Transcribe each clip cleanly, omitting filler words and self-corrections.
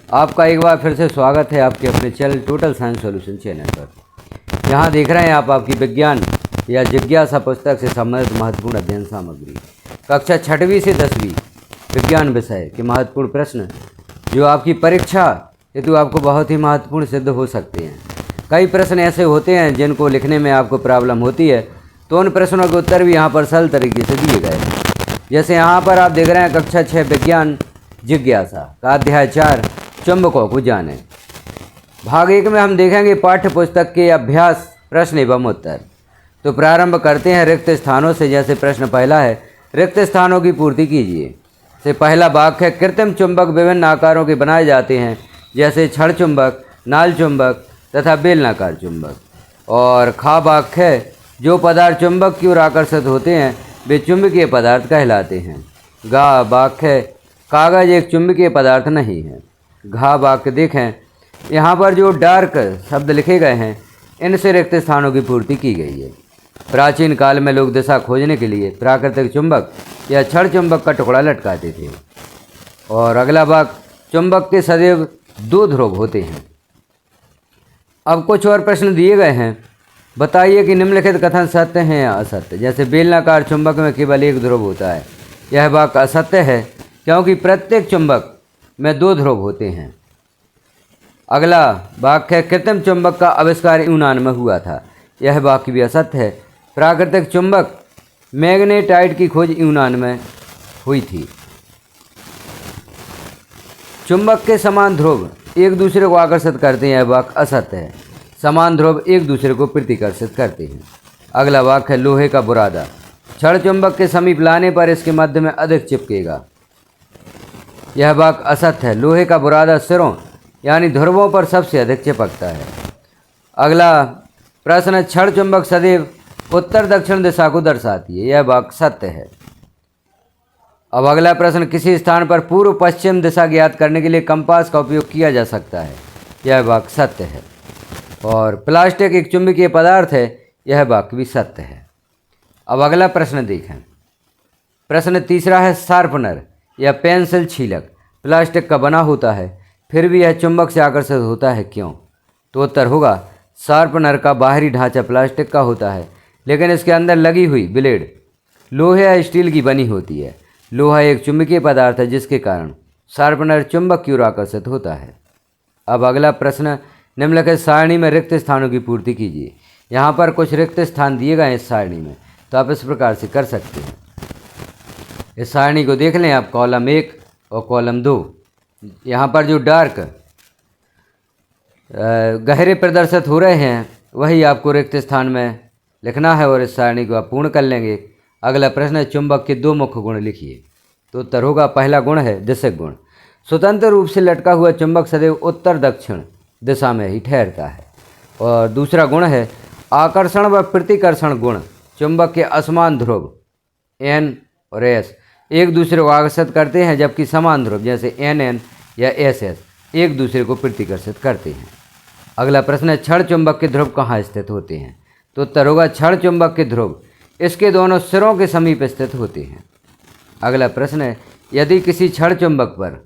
आपका एक बार फिर से स्वागत है आपके अपने channel total science solution channel पर। यहाँ देख रहे हैं आप आपकी विज्ञान या जिज्ञासा पुस्तक से संबंधित महत्वपूर्ण अध्ययन सामग्री कक्षा 6वीं से 10वीं विज्ञान विषय के महत्वपूर्ण प्रश्न जो आपकी परीक्षा हेतु आपको बहुत ही महत्वपूर्ण सिद्ध हो सकते हैं। कई प्रश्न ऐसे होते हैं जिनको लिखने में आपको प्रॉब्लम होती है, तो उन प्रश्नों के उत्तर भी यहाँ पर सरल तरीके से दिए गए हैं। जैसे यहाँ पर आप देख रहे हैं कक्षा 6 विज्ञान जिज्ञासा का अध्याय 4 चुंबकों को जाने। भाग 1 में हम देखेंगे पाठ्य पुस्तक के अभ्यास प्रश्न एवं उत्तर। तो प्रारंभ करते हैं रिक्त स्थानों से। जैसे प्रश्न पहला है, रिक्त स्थानों की पूर्ति कीजिए। से पहला वाक्य है, कृत्रिम चुंबक विभिन्न आकारों के बनाए जाते हैं, जैसे छड़ चुंबक, नाल चुंबक तथा बेलनाकार चुंबक। और खा वाक्य है, जो पदार्थ चुंबक की ओर आकर्षित होते हैं वे चुंबकीय पदार्थ कहलाते हैं। गा वाक्य है, कागज एक चुंबकीय पदार्थ नहीं है। घा वाक्य देखें, यहाँ पर जो डार्क शब्द लिखे गए हैं इनसे रिक्त स्थानों की पूर्ति की गई है। प्राचीन काल में लोग दिशा खोजने के लिए प्राकृतिक चुंबक या छड़ चुंबक का टुकड़ा लटकाते थे। और अगला वाक्य, चुंबक के सदैव 2 ध्रुव होते हैं। अब कुछ और प्रश्न दिए गए हैं, बताइए कि निम्नलिखित कथन सत्य हैं या असत्य। जैसे बेलनाकार चुंबक में केवल 1 ध्रुव होता है, यह वाक्य असत्य है क्योंकि प्रत्येक चुंबक में 2 ध्रुव होते हैं। अगला वाक्य है, कृत्रिम चुंबक का आविष्कार यूनान में हुआ था, यह वाक्य भी असत्य है। प्राकृतिक चुंबक मैग्नेटाइट की खोज यूनान में हुई थी। चुंबक के समान ध्रुव एक दूसरे को आकर्षित करते हैं, यह वाक्य असत्य है। समान ध्रुव एक दूसरे को प्रतिकर्षित करते हैं। अगला वाक्य है, लोहे का बुरादा छड़ चुंबक के समीप लाने पर इसके मध्य में अधिक चिपकेगा, यह वाक्य असत्य है। लोहे का बुरादा सिरों यानी ध्रुवों पर सबसे अधिक चिपकता है। अगला प्रश्न है, छड़ चुंबक सदैव उत्तर दक्षिण दिशा को दर्शाती है, यह वाक्य सत्य है। अब अगला प्रश्न, किसी स्थान पर पूर्व पश्चिम दिशा ज्ञात करने के लिए कंपास का उपयोग किया जा सकता है, यह वाक्य सत्य है। और प्लास्टिक एक चुंबकीय पदार्थ है, यह वाक्य भी सत्य है। अब अगला प्रश्न देखें। प्रश्न तीसरा है, शार्पनर या पेंसिल छीलक प्लास्टिक का बना होता है, फिर भी यह चुंबक से आकर्षित होता है, क्यों? तो उत्तर होगा, शार्पनर का बाहरी ढांचा प्लास्टिक का होता है, लेकिन इसके अंदर लगी हुई ब्लेड लोहे या स्टील की बनी होती है। लोहा एक चुंबकीय पदार्थ है, जिसके कारण शार्पनर चुंबक की ओर आकर्षित होता है। अब अगला प्रश्न, निम्नलिखित सारणी में रिक्त स्थानों की पूर्ति कीजिए। यहाँ पर कुछ रिक्त स्थान दिए गए हैं इस सारणी में, तो आप इस प्रकार से कर सकते हैं। इस सारणी को देख लें आप, कॉलम 1 और कॉलम 2। यहाँ पर जो डार्क गहरे प्रदर्शित हो रहे हैं वही आपको रिक्त स्थान में लिखना है और इस सारणी को आप पूर्ण कर लेंगे। अगला प्रश्न है, चुंबक के 2 मुख्य गुण लिखिए। तो उत्तर होगा, पहला गुण है दिशक गुण। स्वतंत्र रूप से लटका हुआ चुंबक सदैव उत्तर दक्षिण दिशा में ही ठहरता है। और दूसरा गुण है आकर्षण व प्रतिकर्षण गुण। चुंबक के असमान ध्रुव N और S एक दूसरे को आकर्षित करते हैं, जबकि समान ध्रुव जैसे NN या SS एक दूसरे को प्रतिकर्षित करते हैं। अगला प्रश्न है, छड़ चुंबक के ध्रुव कहाँ स्थित होते हैं? तो उत्तर होगा, छड़ चुंबक के ध्रुव इसके दोनों सिरों के समीप स्थित होते हैं। अगला प्रश्न है, यदि किसी छड़ चुंबक पर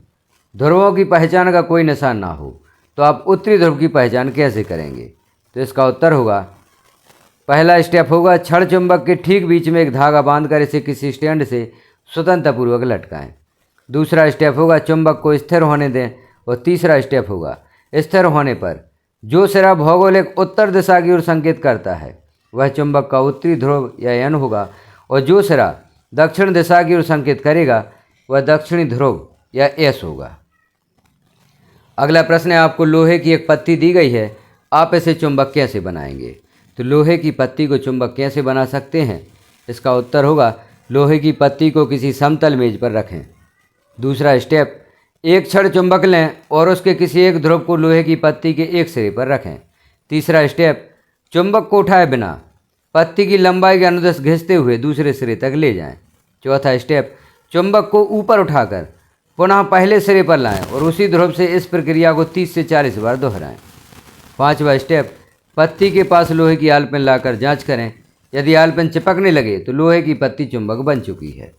ध्रुवों की पहचान का कोई निशान ना हो तो आप उत्तरी ध्रुव की पहचान कैसे करेंगे? तो इसका उत्तर होगा, पहला स्टेप होगा, छड़ चुंबक के ठीक बीच में एक धागा बांधकर इसे किसी स्टैंड से स्वतंत्रपूर्वक लटकाएं। दूसरा स्टेप होगा, चुंबक को स्थिर होने दें। और तीसरा स्टेप होगा, स्थिर होने पर जो सिरा भौगोलिक उत्तर दिशा की ओर संकेत करता है वह चुंबक का उत्तरी ध्रुव या N होगा, और जो सिरा दक्षिण दिशा की ओर संकेत करेगा वह दक्षिणी ध्रुव या S होगा। अगला प्रश्न है, आपको लोहे की एक पत्ती दी गई है, आप इसे चुंबक कैसे बनाएंगे? तो लोहे की पत्ती को चुंबक कैसे बना सकते हैं? इसका उत्तर होगा, लोहे की पत्ती को किसी समतल मेज पर रखें। दूसरा स्टेप, एक छड़ चुंबक लें और उसके किसी एक ध्रुव को लोहे की पत्ती के एक सिरे पर रखें। तीसरा स्टेप, चुंबक को उठाए बिना पत्ती की लंबाई के अनुदिश घिसते हुए दूसरे सिरे तक ले जाएं। चौथा स्टेप, चुंबक को ऊपर उठाकर पुनः पहले सिरे पर लाएं और उसी ध्रुव से इस प्रक्रिया को 30 से 40 बार दोहराएं। पांचवा स्टेप, पत्ती के पास लोहे की आलपिन लाकर जांच करें, यदि आलपिन चिपकने लगे तो लोहे की पत्ती चुंबक बन चुकी है।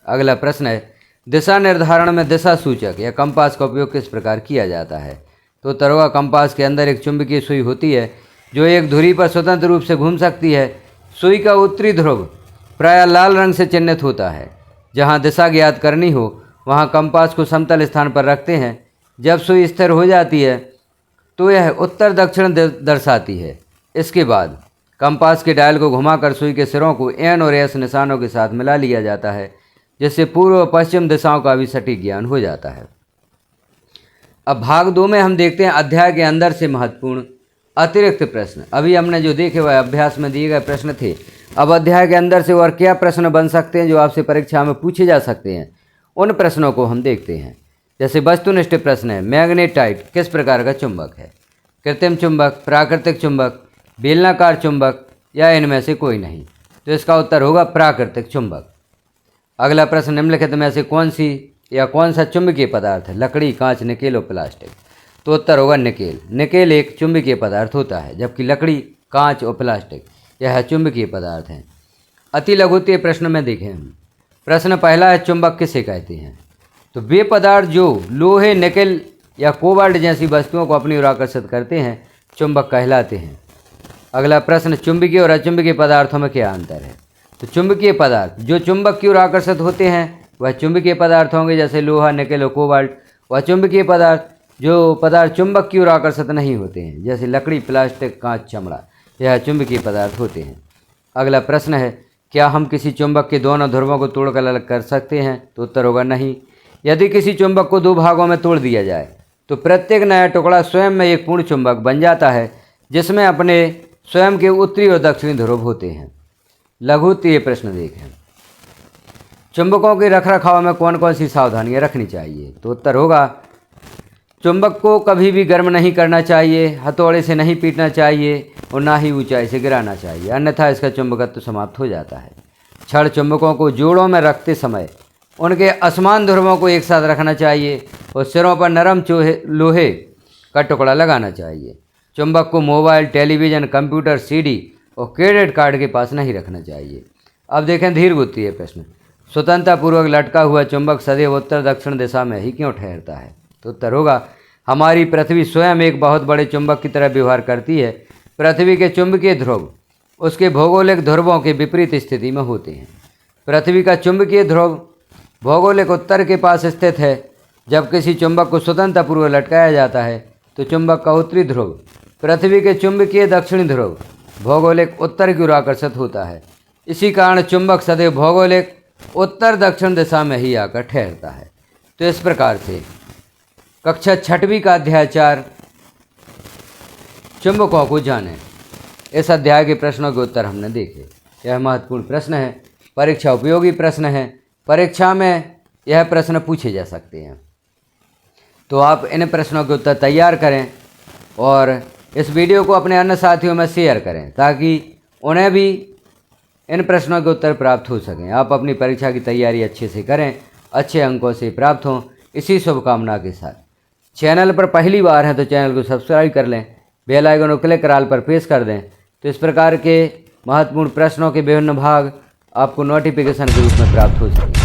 अगला प्रश्न है, दिशा निर्धारण में दिशा सूचक या कंपास का उपयोग किस प्रकार किया जाता है? तो उत्तर होगा कंपास के अंदर एक चुंबकीय सुई होती है जो एक धुरी पर स्वतंत्र रूप से घूम सकती है। सुई का उत्तरी ध्रुव प्रायः लाल रंग से चिन्हित होता है। जहाँ दिशा ज्ञात करनी हो वहाँ कंपास को समतल स्थान पर रखते हैं। जब सुई स्थिर हो जाती है तो यह उत्तर दक्षिण दर्शाती है। इसके बाद कंपास के डायल को घुमाकर सुई के सिरों को एन और एस निशानों के साथ मिला लिया जाता है, जिससे पूर्व और पश्चिम दिशाओं का भी सटीक ज्ञान हो जाता है। अब भाग 2 में हम देखते हैं अध्याय के अंदर से महत्वपूर्ण अतिरिक्त प्रश्न। अभी हमने जो देखे वह अभ्यास में दिए गए प्रश्न थे। अब अध्याय के अंदर से और क्या प्रश्न बन सकते हैं जो आपसे परीक्षा में पूछे जा सकते हैं, उन प्रश्नों को हम देखते हैं। जैसे वस्तुनिष्ठ प्रश्न है, मैग्नेटाइट किस प्रकार का चुंबक है? कृत्रिम चुंबक, प्राकृतिक चुंबक, बेलनाकार चुंबक या इनमें से कोई नहीं? तो इसका उत्तर होगा प्राकृतिक चुंबक। अगला प्रश्न, निम्नलिखित में से कौन सी या कौन सा चुंबकीय पदार्थ है? लकड़ी, कांच, निकेल और प्लास्टिक। तो उत्तर होगा निकेल। निकेल एक चुंबकीय पदार्थ होता है, जबकि लकड़ी, कांच और प्लास्टिक यह चुंबकीय पदार्थ हैं। अति लघुत्तीय प्रश्न में देखें हम। प्रश्न पहला है, चुंबक किसे कहते हैं? तो वे पदार्थ जो लोहे, निकेल या कोबाल्ट जैसी वस्तुओं को अपनी ओर आकर्षित करते हैं चुंबक कहलाते हैं। अगला प्रश्न, चुंबकीय और अचुंबकीय पदार्थों में क्या अंतर है? तो चुंबकीय पदार्थ जो चुंबक की ओर आकर्षित होते हैं वह चुंबकीय पदार्थ होंगे, जैसे लोहा, निकेल और कोबाल्ट। व अचुंबकीय पदार्थ जो पदार्थ चुंबक की ओर आकर्षित नहीं होते हैं, जैसे लकड़ी, प्लास्टिक, कांच, चमड़ा, यह चुंबकीय पदार्थ होते हैं। अगला प्रश्न है, क्या हम किसी चुंबक के दोनों ध्रुवों को तोड़कर अलग कर सकते हैं? तो उत्तर होगा नहीं। यदि किसी चुंबक को 2 भागों में तोड़ दिया जाए तो प्रत्येक नया टुकड़ा स्वयं में एक पूर्ण चुंबक बन जाता है, जिसमें अपने स्वयं के उत्तरी और दक्षिणी ध्रुव होते हैं। लघुत्तीय प्रश्न देखें। चुंबकों के रखरखाव में कौन कौन सी सावधानियां रखनी चाहिए? तो उत्तर होगा, चुंबक को कभी भी गर्म नहीं करना चाहिए, हथौड़े से नहीं पीटना चाहिए और ना ही ऊंचाई से गिराना चाहिए, अन्यथा इसका चुंबकत्व समाप्त हो जाता है। छड़ चुंबकों को जोड़ों में रखते समय उनके असमान ध्रुवों को एक साथ रखना चाहिए और सिरों पर नरम लोहे का टुकड़ा लगाना चाहिए। चुंबक को मोबाइल, टेलीविज़न, कंप्यूटर, सीडी और क्रेडिट कार्ड के पास नहीं रखना चाहिए। अब देखें दीर्घवृत्तीय प्रश्न। स्वतंत्रतापूर्वक लटका हुआ चुंबक सदैव उत्तर दक्षिण दिशा में ही क्यों ठहरता है? तो उत्तर होगा, हमारी पृथ्वी स्वयं एक बहुत बड़े चुंबक की तरह व्यवहार करती है। पृथ्वी के चुंबकीय ध्रुव उसके भौगोलिक ध्रुवों के विपरीत स्थिति में होते हैं। पृथ्वी का चुंबकीय ध्रुव भौगोलिक उत्तर के पास स्थित है। जब किसी चुंबक को स्वतंत्रतापूर्वक लटकाया जाता है तो चुंबक का उत्तरी ध्रुव पृथ्वी के चुंबकीय दक्षिणी ध्रुव भौगोलिक उत्तर की ओर आकर्षित होता है। इसी कारण चुंबक सदैव भौगोलिक उत्तर दक्षिण दिशा में ही आकर ठहरता है। तो इस प्रकार से कक्षा 6वीं का अध्याय 4 चुंबकों को जानें, इस अध्याय के प्रश्नों के उत्तर हमने देखे। यह महत्वपूर्ण प्रश्न है, परीक्षा उपयोगी प्रश्न है, परीक्षा में यह प्रश्न पूछे जा सकते हैं। तो आप इन प्रश्नों के उत्तर तैयार करें और इस वीडियो को अपने अन्य साथियों में शेयर करें ताकि उन्हें भी इन प्रश्नों के उत्तर प्राप्त हो सकें। आप अपनी परीक्षा की तैयारी अच्छे से करें, अच्छे अंकों से प्राप्त हों, इसी शुभकामना के साथ। चैनल पर पहली बार हैं तो चैनल को सब्सक्राइब कर लें, बेल आइकन को क्लिक कर ऑल पर प्रेस कर दें। तो इस प्रकार के महत्वपूर्ण प्रश्नों के विभिन्न भाग आपको नोटिफिकेशन के रूप में प्राप्त हो सकें।